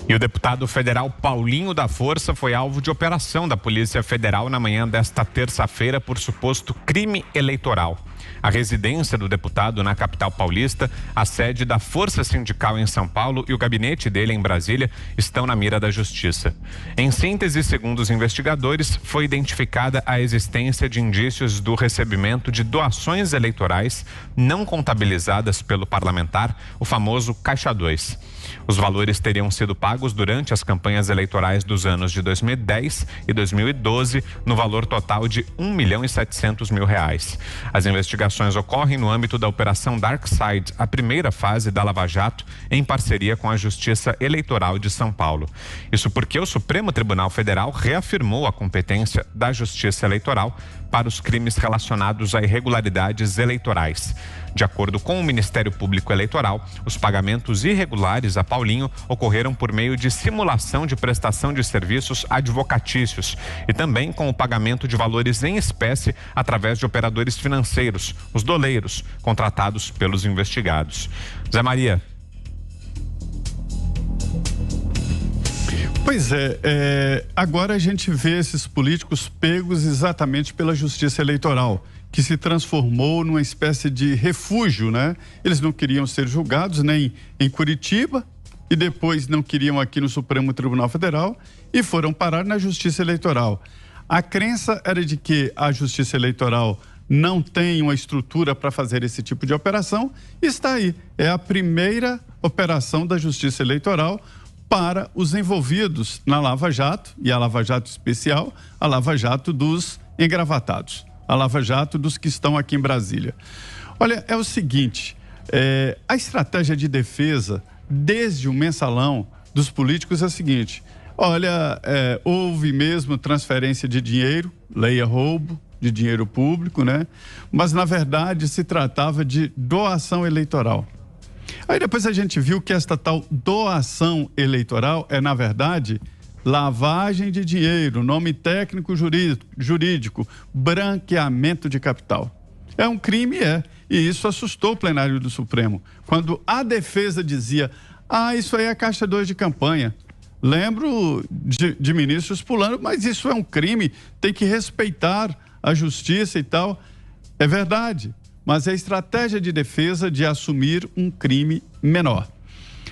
E o deputado federal Paulinho da Força foi alvo de operação da Polícia Federal na manhã desta terça-feira por suposto crime eleitoral. A residência do deputado na capital paulista, a sede da Força Sindical em São Paulo e o gabinete dele em Brasília estão na mira da Justiça. Em síntese, segundo os investigadores, foi identificada a existência de indícios do recebimento de doações eleitorais não contabilizadas pelo parlamentar, o famoso Caixa 2. Os valores teriam sido pagos durante as campanhas eleitorais dos anos de 2010 e 2012, no valor total de R$1.700.000. As investigações ocorrem no âmbito da Operação Darkside, a primeira fase da Lava Jato, em parceria com a Justiça Eleitoral de São Paulo. Isso porque o Supremo Tribunal Federal reafirmou a competência da Justiça Eleitoral para os crimes relacionados a irregularidades eleitorais. De acordo com o Ministério Público Eleitoral, os pagamentos irregulares a Paulinho ocorreram por meio de simulação de prestação de serviços advocatícios e também com o pagamento de valores em espécie através de operadores financeiros, os doleiros, contratados pelos investigados. Zé Maria. Pois é, agora a gente vê esses políticos pegos exatamente pela Justiça Eleitoral, que se transformou numa espécie de refúgio, né? Eles não queriam ser julgados nem em Curitiba e depois não queriam aqui no Supremo Tribunal Federal e foram parar na Justiça Eleitoral. A crença era de que a Justiça Eleitoral não tem uma estrutura para fazer esse tipo de operação. Está aí, é a primeira operação da Justiça Eleitoral para os envolvidos na Lava Jato, e a Lava Jato especial, a Lava Jato dos engravatados, a Lava Jato dos que estão aqui em Brasília. Olha, é o seguinte, a estratégia de defesa, desde o mensalão dos políticos é a seguinte, olha, houve mesmo transferência de dinheiro, leia roubo de dinheiro público, né? Mas na verdade se tratava de doação eleitoral. Aí depois a gente viu que esta tal doação eleitoral é, na verdade, lavagem de dinheiro, nome técnico jurídico, branqueamento de capital. É um crime, e isso assustou o plenário do Supremo. Quando a defesa dizia, isso aí é Caixa 2 de campanha. Lembro de ministros pulando, mas isso é um crime, tem que respeitar a justiça e tal. É verdade. Mas é a estratégia de defesa de assumir um crime menor.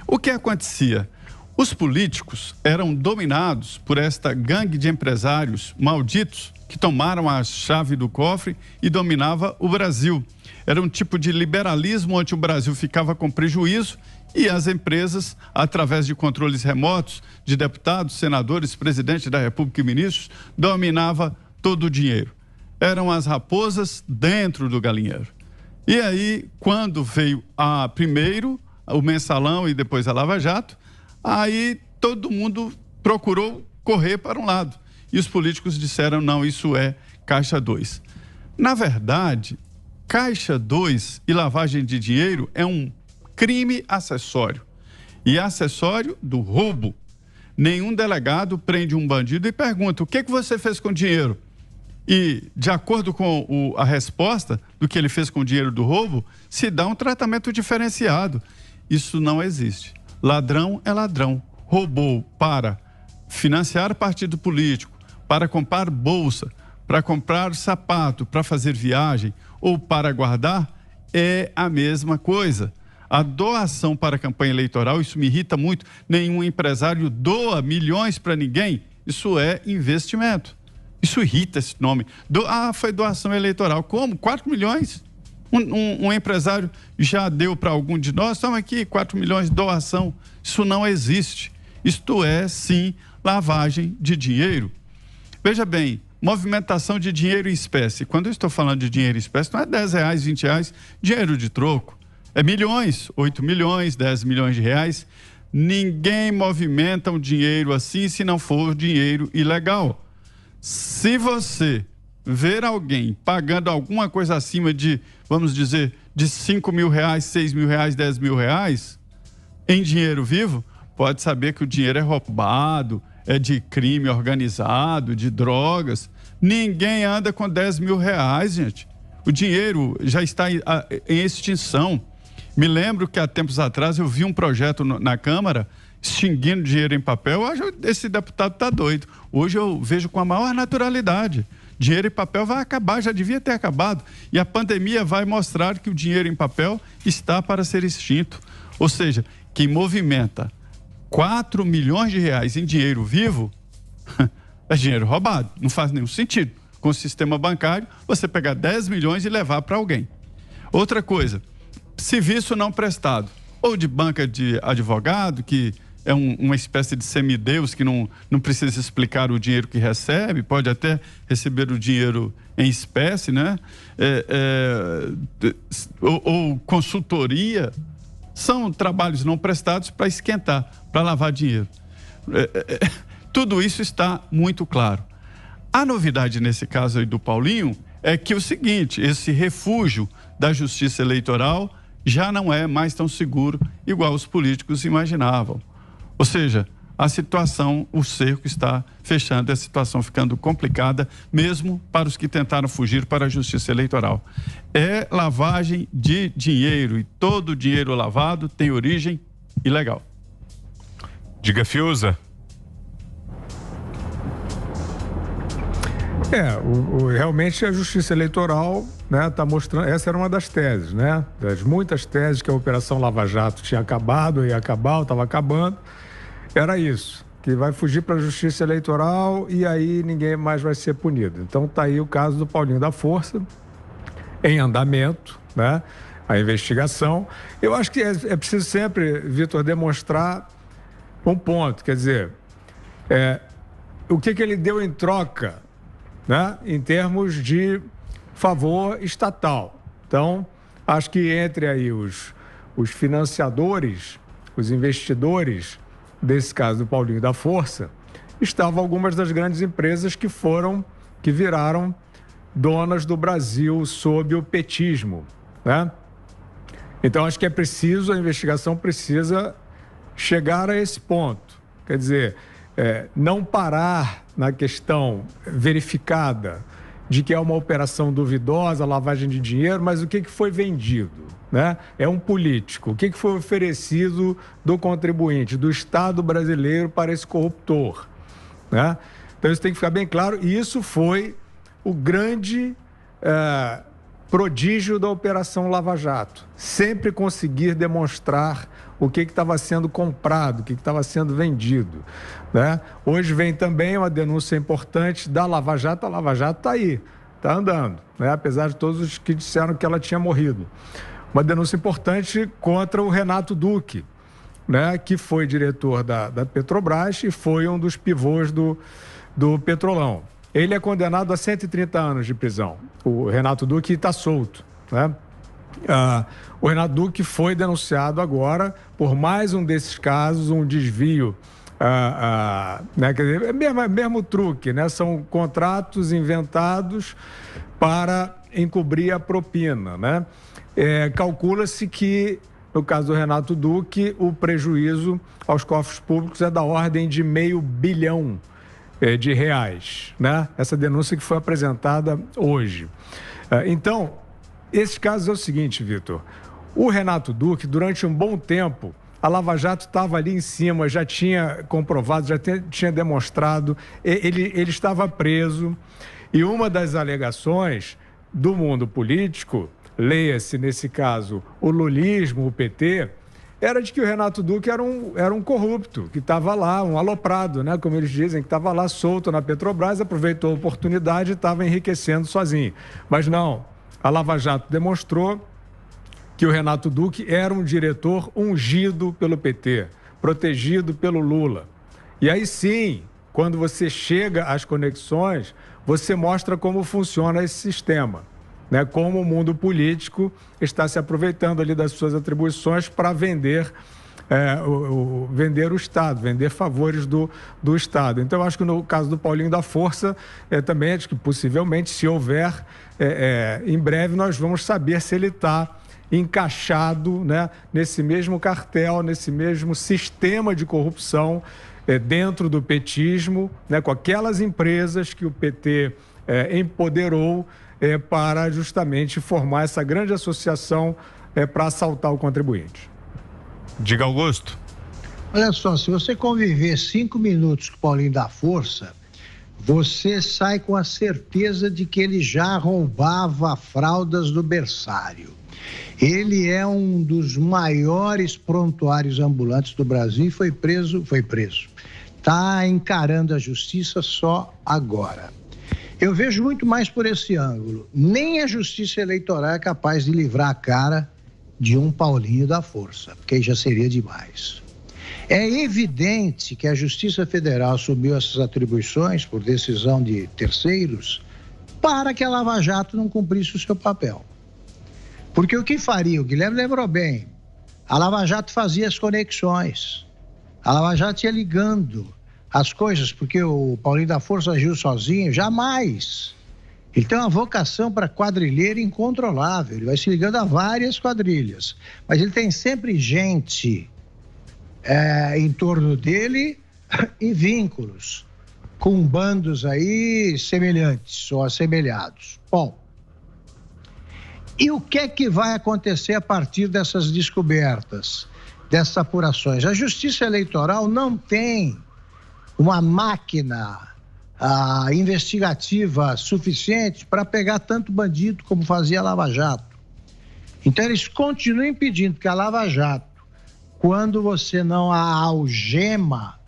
O que acontecia? Os políticos eram dominados por esta gangue de empresários malditos que tomaram a chave do cofre e dominava o Brasil. Era um tipo de liberalismo onde o Brasil ficava com prejuízo e as empresas, através de controles remotos de deputados, senadores, presidente da República e ministros, dominava todo o dinheiro. Eram as raposas dentro do galinheiro. E aí, quando veio primeiro o mensalão e depois a Lava Jato, aí todo mundo procurou correr para um lado. E os políticos disseram, não, isso é Caixa 2. Na verdade, Caixa 2 e lavagem de dinheiro é um crime acessório. E acessório do roubo. Nenhum delegado prende um bandido e pergunta, o que você fez com o dinheiro? E, de acordo com a resposta do que ele fez com o dinheiro do roubo, se dá um tratamento diferenciado. Isso não existe. Ladrão é ladrão. Roubou para financiar partido político, para comprar bolsa, para comprar sapato, para fazer viagem ou para guardar, é a mesma coisa. A doação para a campanha eleitoral, isso me irrita muito. Nenhum empresário doa milhões para ninguém. Isso é investimento. Isso irrita esse nome. Foi doação eleitoral. Como? 4 milhões? Um empresário já deu para algum de nós? Estamos aqui, 4 milhões de doação. Isso não existe. Isto é, sim, lavagem de dinheiro. Veja bem, movimentação de dinheiro em espécie. Quando eu estou falando de dinheiro em espécie, não é R$10, R$20, dinheiro de troco. É milhões, 8 milhões, 10 milhões de reais. Ninguém movimenta um dinheiro assim se não for dinheiro ilegal. Se você ver alguém pagando alguma coisa acima de, vamos dizer, de 5 mil reais, 6 mil reais, 10 mil reais, em dinheiro vivo, pode saber que o dinheiro é roubado, é de crime organizado, de drogas. Ninguém anda com 10 mil reais, gente. O dinheiro já está em extinção. Me lembro que há tempos atrás eu vi um projeto na Câmara extinguindo dinheiro em papel, eu acho que esse deputado está doido. Hoje eu vejo com a maior naturalidade. Dinheiro em papel vai acabar, já devia ter acabado. E a pandemia vai mostrar que o dinheiro em papel está para ser extinto. Ou seja, quem movimenta 4 milhões de reais em dinheiro vivo é dinheiro roubado. Não faz nenhum sentido. Com o sistema bancário, você pegar 10 milhões e levar para alguém. Outra coisa, serviço não prestado. Ou de banca de advogado, que é uma espécie de semideus que não precisa explicar o dinheiro que recebe, pode até receber o dinheiro em espécie, né? Ou consultoria, são trabalhos não prestados para esquentar, para lavar dinheiro. Tudo isso está muito claro. A novidade nesse caso aí do Paulinho é que o seguinte, esse refúgio da justiça eleitoral já não é mais tão seguro igual os políticos imaginavam. Ou seja, a situação, o cerco está fechando, a situação ficando complicada, mesmo para os que tentaram fugir para a justiça eleitoral. É lavagem de dinheiro e todo dinheiro lavado tem origem ilegal. Diga, Fiuza. Realmente a justiça eleitoral, né, tá mostrando, essa era uma das teses, né, das muitas teses que a Operação Lava Jato tinha acabado, ia acabar, estava acabando, era isso, que vai fugir para a justiça eleitoral e aí ninguém mais vai ser punido. Então tá aí o caso do Paulinho da Força, em andamento, né, a investigação. Eu acho que é preciso sempre, Vitor, demonstrar um ponto, quer dizer, o que ele deu em troca, né, em termos de favor estatal. Então, acho que entre aí os financiadores, os investidores, desse caso do Paulinho da Força, estavam algumas das grandes empresas que viraram donas do Brasil sob o petismo, né? Então, acho que é preciso, a investigação precisa chegar a esse ponto. Quer dizer, não parar na questão verificada de que é uma operação duvidosa, lavagem de dinheiro, mas o que foi vendido, né? É um político. O que foi oferecido do contribuinte, do Estado brasileiro para esse corruptor, né? Então isso tem que ficar bem claro, e isso foi o grande prodígio da Operação Lava Jato. Sempre conseguir demonstrar o que estava sendo comprado, o que estava sendo vendido, né? Hoje vem também uma denúncia importante da Lava Jato. A Lava Jato está aí, está andando, né? Apesar de todos os que disseram que ela tinha morrido. Uma denúncia importante contra o Renato Duque, né? Que foi diretor da Petrobras e foi um dos pivôs do Petrolão. Ele é condenado a 130 anos de prisão. O Renato Duque está solto, né? O Renato Duque foi denunciado agora por mais um desses casos, um desvio, né? Quer dizer, mesmo truque, né? São contratos inventados para encobrir a propina, né? Calcula-se que, no caso do Renato Duque, o prejuízo aos cofres públicos é da ordem de R$500 bilhão de reais, né? Essa denúncia que foi apresentada hoje. Então, esse caso é o seguinte, Vitor. O Renato Duque, durante um bom tempo, a Lava Jato estava ali em cima, já tinha comprovado, já tinha demonstrado, ele estava preso. E uma das alegações do mundo político, leia-se nesse caso o lulismo, o PT, era de que o Renato Duque era um corrupto, que estava lá, um aloprado, né? Como eles dizem, que estava lá solto na Petrobras, aproveitou a oportunidade e estava enriquecendo sozinho. Mas não, a Lava Jato demonstrou que o Renato Duque era um diretor ungido pelo PT, protegido pelo Lula. E aí sim, quando você chega às conexões, você mostra como funciona esse sistema, né? Como o mundo político está se aproveitando ali das suas atribuições para vender vender o Estado, vender favores do Estado. Então, eu acho que no caso do Paulinho da Força, também acho que possivelmente, se houver, em breve nós vamos saber se ele está encaixado, né, nesse mesmo cartel, nesse mesmo sistema de corrupção dentro do petismo, né, com aquelas empresas que o PT empoderou para justamente formar essa grande associação para assaltar o contribuinte. Diga, Augusto. Olha só, se você conviver 5 minutos com o Paulinho da Força, você sai com a certeza de que ele já roubava fraldas do berçário. Ele é um dos maiores prontuários ambulantes do Brasil e foi preso. Está encarando a justiça só agora. Eu vejo muito mais por esse ângulo. Nem a justiça eleitoral é capaz de livrar a cara de um Paulinho da Força, porque aí já seria demais. É evidente que a Justiça Federal assumiu essas atribuições por decisão de terceiros para que a Lava Jato não cumprisse o seu papel. Porque o que faria? O Guilherme lembrou bem. A Lava Jato fazia as conexões. A Lava Jato ia ligando as coisas, porque o Paulinho da Força agiu sozinho. Jamais. Ele tem uma vocação para quadrilheiro incontrolável. Ele vai se ligando a várias quadrilhas. Mas ele tem sempre gente em torno dele e vínculos com bandos aí semelhantes ou assemelhados. Bom, e o que é que vai acontecer a partir dessas descobertas, dessas apurações? A Justiça Eleitoral não tem uma máquina investigativa suficiente para pegar tanto bandido como fazia a Lava Jato. Então eles continuam impedindo que a Lava Jato, quando você não a algema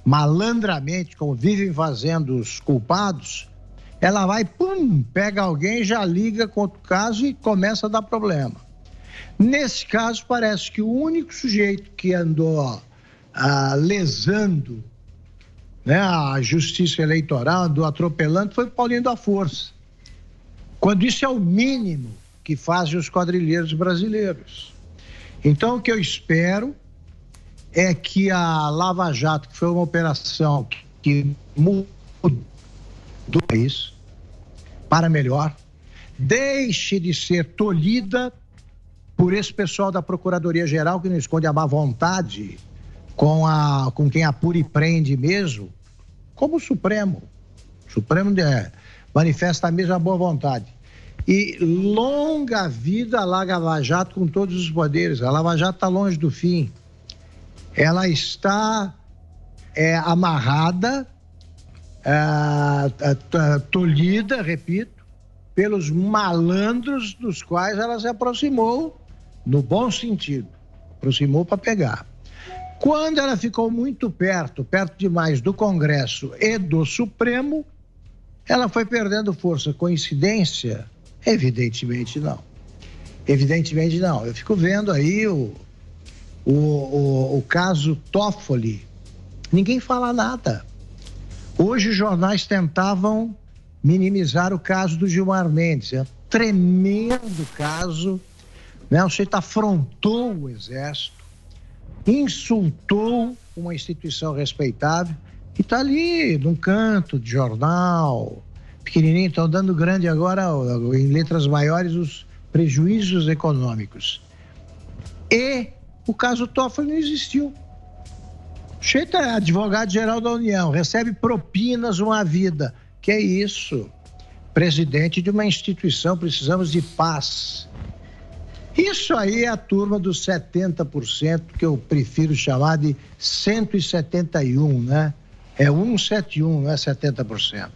malandramente, como vivem fazendo os culpados, ela vai, pega alguém, já liga com outro caso e começa a dar problema. Nesse caso, parece que o único sujeito que andou lesando, né, a justiça eleitoral, andou atropelando, foi o Paulinho da Força. Quando isso é o mínimo que fazem os quadrilheiros brasileiros. Então, o que eu espero é que a Lava Jato, que foi uma operação que mudou o país para melhor, deixe de ser tolhida por esse pessoal da Procuradoria-Geral que não esconde a má vontade com quem apura e prende mesmo, como o Supremo. O Supremo manifesta a mesma boa vontade. E longa vida a Lava Jato com todos os poderes. A Lava Jato está longe do fim. Ela está amarrada, tolhida, repito, pelos malandros dos quais ela se aproximou, no bom sentido. Aproximou para pegar. Quando ela ficou muito perto demais do Congresso e do Supremo, ela foi perdendo força. Coincidência? Evidentemente não. Evidentemente não. Eu fico vendo aí o caso Toffoli. Ninguém fala nada. Hoje os jornais tentavam minimizar o caso do Gilmar Mendes. É um tremendo caso, né? O sujeito afrontou o Exército, insultou uma instituição respeitável e está ali num canto de jornal, pequenininho. Estão dando grande agora, em letras maiores, os prejuízos econômicos. E o caso Toffoli não existiu. O sujeito é advogado-geral da União, recebe propinas uma vida. Que é isso? Presidente de uma instituição, precisamos de paz. Isso aí é a turma dos 70%, que eu prefiro chamar de 171, né? É 171, não é 70%.